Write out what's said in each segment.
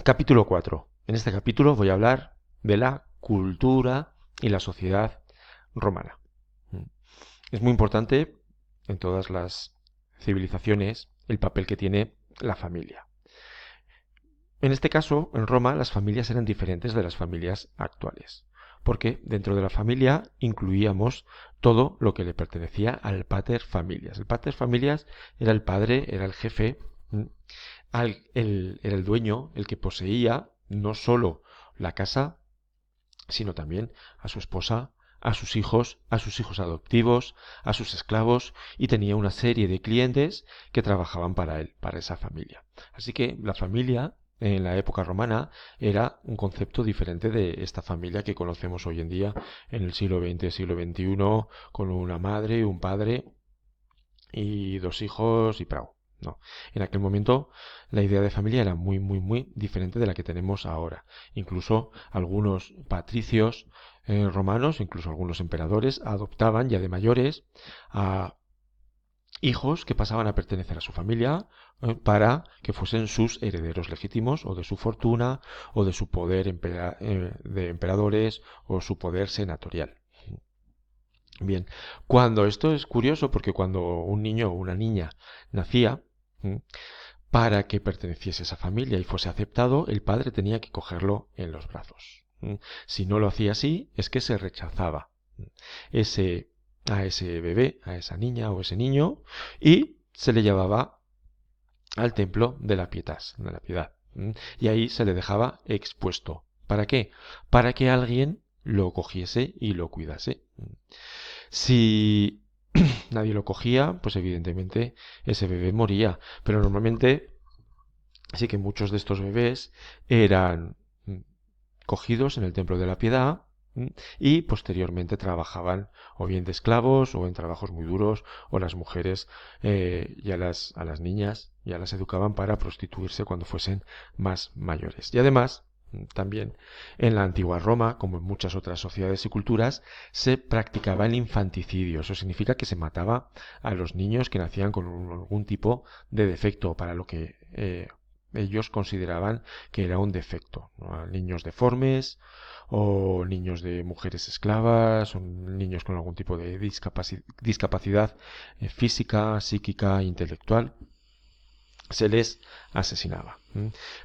Capítulo 4. En este capítulo voy a hablar de la cultura y la sociedad romana. Es muy importante en todas las civilizaciones el papel que tiene la familia. En este caso, en Roma, las familias eran diferentes de las familias actuales, porque dentro de la familia incluíamos todo lo que le pertenecía al pater familias. El pater familias era el padre, era el jefe, era el dueño, el que poseía no solo la casa, sino también a su esposa, a sus hijos adoptivos, a sus esclavos, y tenía una serie de clientes que trabajaban para él, para esa familia. Así que la familia en la época romana era un concepto diferente de esta familia que conocemos hoy en día en el siglo XX, siglo XXI, con una madre, un padre y dos hijos y prau. No, en aquel momento la idea de familia era muy, muy, muy diferente de la que tenemos ahora. Incluso algunos patricios romanos, incluso algunos emperadores, adoptaban ya de mayores a hijos que pasaban a pertenecer a su familia para que fuesen sus herederos legítimos o de su fortuna o de su poder de emperadores o su poder senatorial. Bien, cuando esto es curioso porque cuando un niño o una niña nacía, para que perteneciese a esa familia y fuese aceptado, el padre tenía que cogerlo en los brazos. Si no lo hacía así, es que se rechazaba ese, a ese bebé, a esa niña o ese niño, y se le llevaba al templo de la piedad. Y ahí se le dejaba expuesto. ¿Para qué? Para que alguien lo cogiese y lo cuidase. Si nadie lo cogía, pues evidentemente ese bebé moría. Pero normalmente sí que muchos de estos bebés eran cogidos en el Templo de la Piedad y posteriormente trabajaban o bien de esclavos o en trabajos muy duros, o las mujeres y a las niñas ya las educaban para prostituirse cuando fuesen más mayores. Y además, también en la antigua Roma, como en muchas otras sociedades y culturas, se practicaba el infanticidio. Eso significa que se mataba a los niños que nacían con algún tipo de defecto, para lo que ellos consideraban que era un defecto, ¿no? Niños deformes o niños de mujeres esclavas o niños con algún tipo de discapacidad física, psíquica, intelectual, se les asesinaba.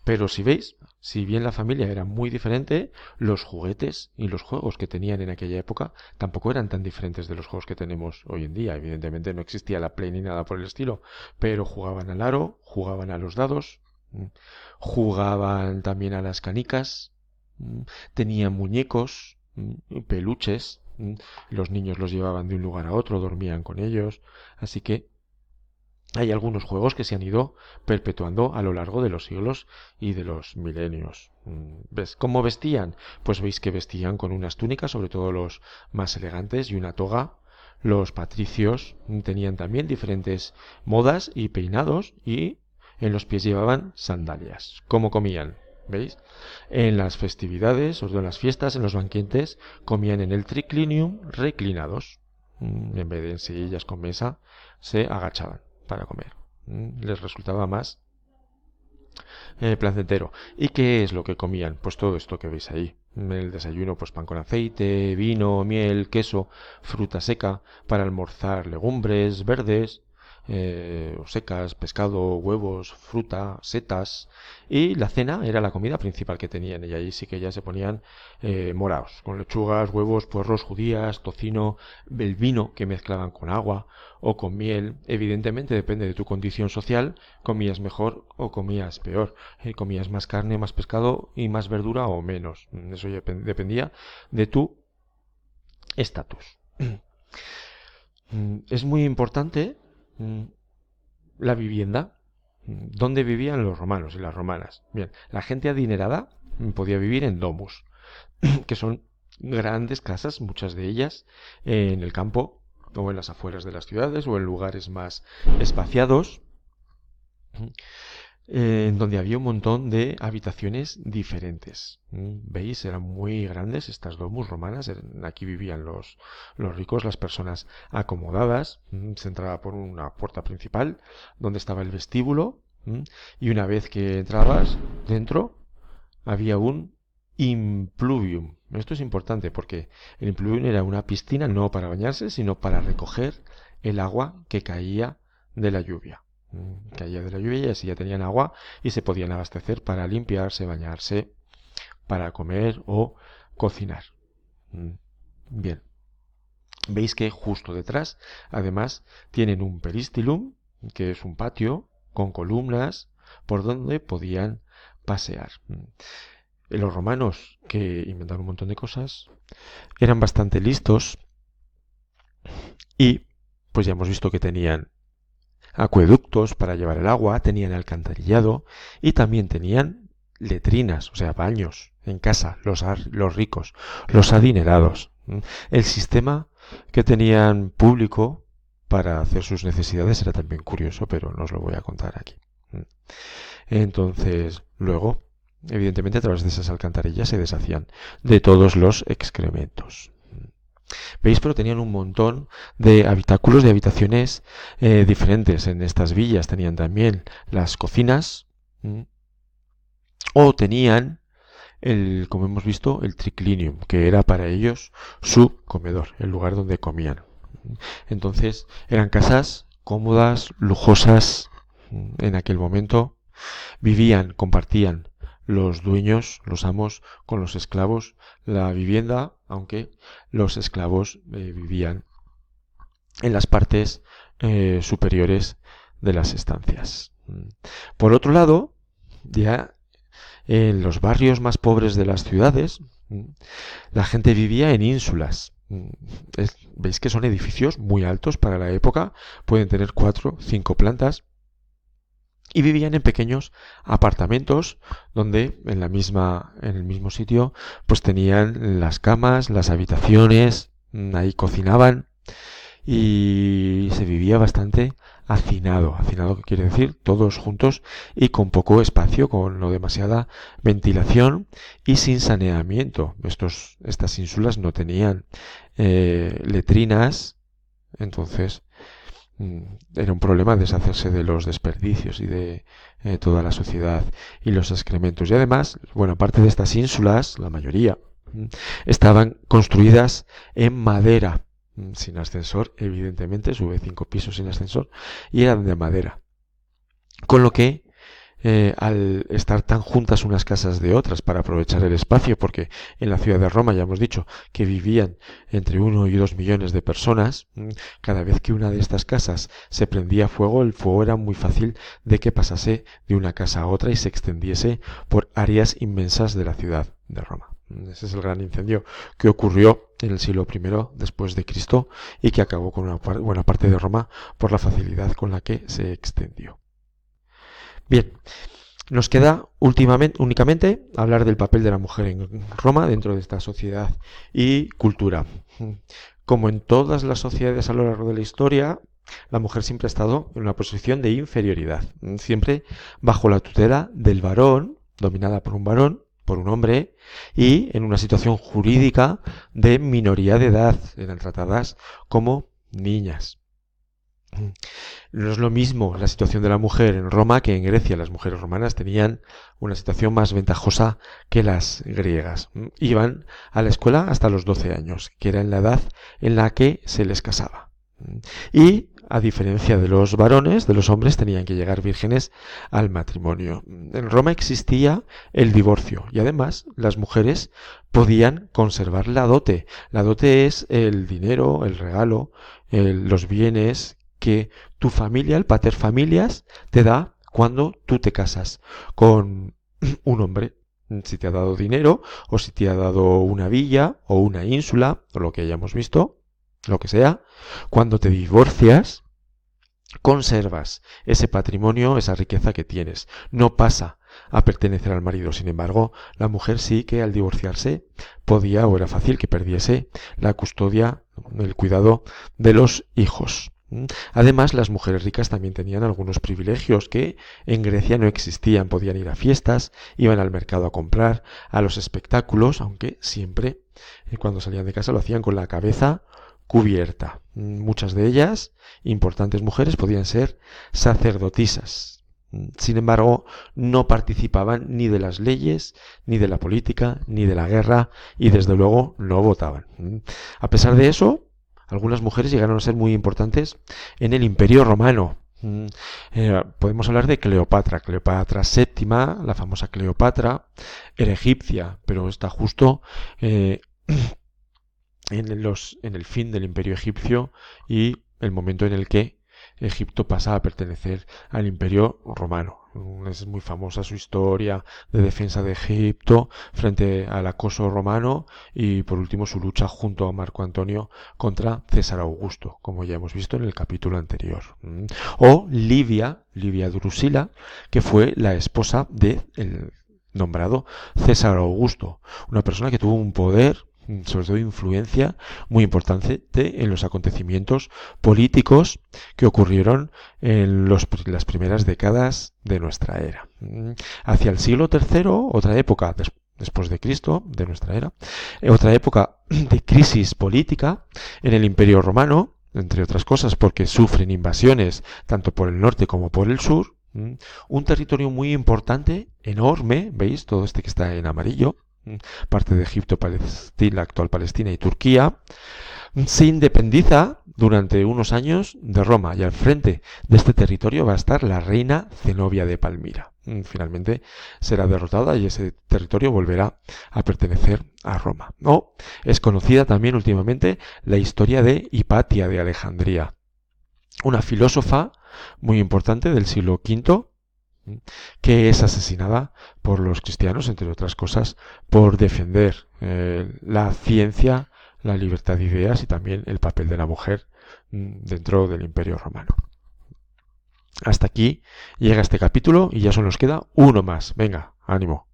Pero si veis, si bien la familia era muy diferente, los juguetes y los juegos que tenían en aquella época tampoco eran tan diferentes de los juegos que tenemos hoy en día. Evidentemente no existía la Play ni nada por el estilo, pero jugaban al aro, jugaban a los dados, jugaban también a las canicas, tenían muñecos, peluches, los niños los llevaban de un lugar a otro, dormían con ellos, así que hay algunos juegos que se han ido perpetuando a lo largo de los siglos y de los milenios. ¿Ves cómo vestían? Pues veis que vestían con unas túnicas, sobre todo los más elegantes, y una toga. Los patricios tenían también diferentes modas y peinados, y en los pies llevaban sandalias. ¿Cómo comían? ¿Veis? En las festividades, o en las fiestas, en los banquetes, comían en el triclinium reclinados. En vez de en sillas con mesa, se agachaban para comer. Les resultaba más placentero. ¿Y qué es lo que comían? Pues todo esto que veis ahí. En el desayuno, pues pan con aceite, vino, miel, queso, fruta seca. Para almorzar, legumbres verdes, secas, pescado, huevos, fruta, setas. Y la cena era la comida principal que tenían. Y ahí sí que ya se ponían moraos, con lechugas, huevos, puerros, judías, tocino, el vino que mezclaban con agua o con miel. Evidentemente depende de tu condición social, comías mejor o comías peor. Comías más carne, más pescado y más verdura o menos. Eso ya dependía de tu estatus. Es muy importante la vivienda. ¿Dónde vivían los romanos y las romanas? Bien, la gente adinerada podía vivir en domus, que son grandes casas, muchas de ellas en el campo o en las afueras de las ciudades o en lugares más espaciados, en donde había un montón de habitaciones diferentes. ¿Veis? Eran muy grandes estas domus romanas. Aquí vivían los ricos, las personas acomodadas. Se entraba por una puerta principal donde estaba el vestíbulo, y una vez que entrabas dentro, había un impluvium. Esto es importante porque el impluvium era una piscina no para bañarse, sino para recoger el agua que caía de la lluvia. Caía de la lluvia y así ya tenían agua y se podían abastecer para limpiarse, bañarse, para comer o cocinar. Bien. Veis que justo detrás, además, tienen un peristilum, que es un patio con columnas por donde podían pasear. Los romanos, que inventaron un montón de cosas, eran bastante listos y pues ya hemos visto que tenían acueductos para llevar el agua, tenían alcantarillado y también tenían letrinas, o sea, baños en casa, los ricos, los adinerados. El sistema que tenían público para hacer sus necesidades era también curioso, pero no os lo voy a contar aquí. Entonces, luego, evidentemente, a través de esas alcantarillas se deshacían de todos los excrementos. ¿Veis? Pero tenían un montón de habitáculos, de habitaciones diferentes en estas villas. Tenían también las cocinas o tenían, como hemos visto, el triclinium, que era para ellos su comedor, el lugar donde comían. Entonces eran casas cómodas, lujosas en aquel momento. Vivían, compartían los dueños, los amos, con los esclavos la vivienda, aunque los esclavos vivían en las partes superiores de las estancias. Por otro lado, ya en los barrios más pobres de las ciudades, la gente vivía en ínsulas. Veis que son edificios muy altos para la época, pueden tener 4, 5 plantas, y vivían en pequeños apartamentos donde en el mismo sitio pues tenían las camas, las habitaciones, ahí cocinaban y se vivía bastante hacinado. Hacinado, que quiere decir todos juntos y con poco espacio, con no demasiada ventilación y sin saneamiento. Estas ínsulas no tenían letrinas, entonces era un problema deshacerse de los desperdicios y de toda la suciedad y los excrementos. Y además, bueno, aparte de estas ínsulas, la mayoría estaban construidas en madera, sin ascensor, evidentemente, sube 5 pisos sin ascensor, y eran de madera. Con lo que al estar tan juntas unas casas de otras para aprovechar el espacio, porque en la ciudad de Roma ya hemos dicho que vivían entre 1 y 2 millones de personas, cada vez que una de estas casas se prendía fuego, el fuego era muy fácil de que pasase de una casa a otra y se extendiese por áreas inmensas de la ciudad de Roma. Ese es el gran incendio que ocurrió en el siglo I después de Cristo y que acabó con una buena parte de Roma por la facilidad con la que se extendió. Bien, nos queda únicamente hablar del papel de la mujer en Roma dentro de esta sociedad y cultura. Como en todas las sociedades a lo largo de la historia, la mujer siempre ha estado en una posición de inferioridad, siempre bajo la tutela del varón, dominada por un varón, por un hombre, y en una situación jurídica de minoría de edad, eran tratadas como niñas. No es lo mismo la situación de la mujer en Roma que en Grecia. Las mujeres romanas tenían una situación más ventajosa que las griegas. Iban a la escuela hasta los 12 años, que era en la edad en la que se les casaba. Y, a diferencia de los varones, de los hombres, tenían que llegar vírgenes al matrimonio. En Roma existía el divorcio y además las mujeres podían conservar la dote. La dote es el dinero, el regalo, los bienes que tu familia, el pater familias, te da cuando tú te casas con un hombre. Si te ha dado dinero, o si te ha dado una villa, o una ínsula, o lo que hayamos visto, lo que sea, cuando te divorcias, conservas ese patrimonio, esa riqueza que tienes. No pasa a pertenecer al marido. Sin embargo, la mujer sí que al divorciarse podía, o era fácil que perdiese la custodia, el cuidado de los hijos. Además, las mujeres ricas también tenían algunos privilegios que en Grecia no existían. Podían ir a fiestas, iban al mercado a comprar, a los espectáculos, aunque siempre cuando salían de casa lo hacían con la cabeza cubierta. Muchas de ellas, importantes mujeres, podían ser sacerdotisas. Sin embargo, no participaban ni de las leyes, ni de la política, ni de la guerra y desde luego no votaban. A pesar de eso, algunas mujeres llegaron a ser muy importantes en el Imperio Romano. Podemos hablar de Cleopatra. Cleopatra VII, la famosa Cleopatra, era egipcia, pero está justo en el fin del Imperio egipcio y el momento en el que Egipto pasa a pertenecer al Imperio Romano. Es muy famosa su historia de defensa de Egipto frente al acoso romano y por último su lucha junto a Marco Antonio contra César Augusto, como ya hemos visto en el capítulo anterior. O Livia Drusila, que fue la esposa del nombrado César Augusto, una persona que tuvo un poder, sobre todo influencia muy importante en los acontecimientos políticos que ocurrieron en las primeras décadas de nuestra era. Hacia el siglo III, otra época después de Cristo, de nuestra era, otra época de crisis política en el Imperio Romano, entre otras cosas porque sufren invasiones tanto por el norte como por el sur. Un territorio muy importante, enorme, ¿veis? Todo este que está en amarillo, parte de Egipto, Palestina, la actual Palestina y Turquía, se independiza durante unos años de Roma y al frente de este territorio va a estar la reina Zenobia de Palmira. Finalmente será derrotada y ese territorio volverá a pertenecer a Roma. Es conocida también últimamente la historia de Hipatia de Alejandría, una filósofa muy importante del siglo V, que es asesinada por los cristianos, entre otras cosas, por defender la ciencia, la libertad de ideas y también el papel de la mujer dentro del Imperio Romano. Hasta aquí llega este capítulo y ya solo nos queda uno más. Venga, ánimo.